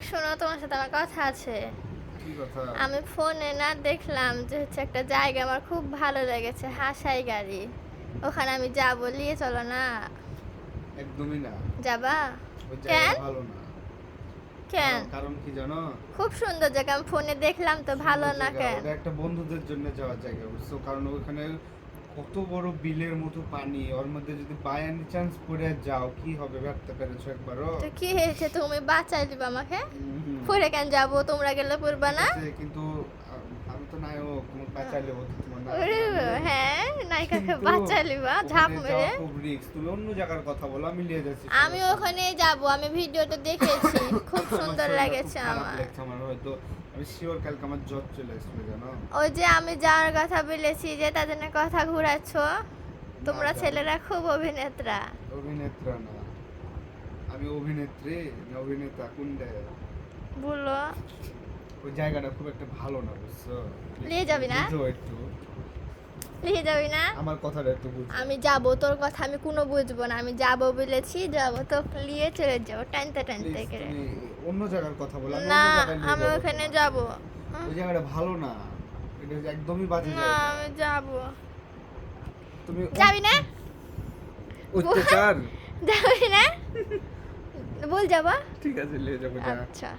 শোনো, তোমার সাথে আমার কথা আছে। কি কথা? আমি ফোনে না দেখলাম যে হচ্ছে একটা জায়গা আমার খুব ভালো লেগেছে, হাসাই গাড়ি। ওখানে আমি যাবো, নিয়ে চলো না। একদমই না। যাবা? ওই কেন? জায়গাটা ভালো না। কেন? কারণ কি জানো? খুব সুন্দর জায়গা, আমি ফোনে দেখলাম তো, ভালো সুন্দর না জায়গা, কেন? ওটা একটা বন্ধুদের জন্য যাওয়ার জায়গা, বুঝছো? কারণ ওখানে কত বড় বিলের মতো পানি, ওর মধ্যে যদি বাই এনি চান্স পড়ে যাও কি হবে, ভাবতে পেরেছো একবারও? তো কি হয়েছে, তুমি বাঁচাই দিবা আমাকে? হুম। পরে কেন যাবো, তোমরা গেলে পড়বা ঠিক না? আছে, কিন্তু আমি তো নায়ক, তোমাকে বাঁচাইলে হতো তোমার না। ওরে হ্যাঁ, নায়িকাকে কিন্তু বাঁচাই লিবা ঝাঁপ ওখানে মেরে। যাওয়া খুব রিস্ক, তুমি অন্য জায়গার কথা বলো, আমি নিয়ে যাচ্ছি। আমি ওখানে যাব, আমি ভিডিওটা দেখেছি, খুব সুন্দর লাগেছে আমার। আমার হয়তো, আমি শিওর কালকে আমার জ্বর চলে আসবে, জানো? ওই যে আমি যার কথা বলেছি যে তাদের না কথা ঘুরাচ্ছ, তোমরা জানি। ছেলেরা খুব অভিনেত্রা। অভিনেত্রা না, আমি অভিনেত্রী না অভিনেতা, কোনটা? বলো, ওই জায়গাটা খুব একটা ভালো না, বুঝছো? নিয়ে যাবি না? বুঝো একটু, নিয়ে যাবি না? আমার কথাটা একটু বুঝো। আমি যাব, তোর কথা আমি কোনো বুঝবো না, আমি যাব বলেছি, যাব তো নিয়ে চলে যাবো টানতে টানতে Please, করে। তুমি অন্য জায়গার কথা বলো, আমি না, অন্য জায়গায় নিয়ে আমি যাবো ওখানে তোমাকে। যাব। ওই জায়গাটা ভালো না, এটা হচ্ছে একদমই বাজে না, জায়গা। আমি যাব। তুমি যাবি না? অত্যাচার। যাবি না? বল যাবা। ঠিক আছে, নিয়ে যাবো, যা। আচ্ছা।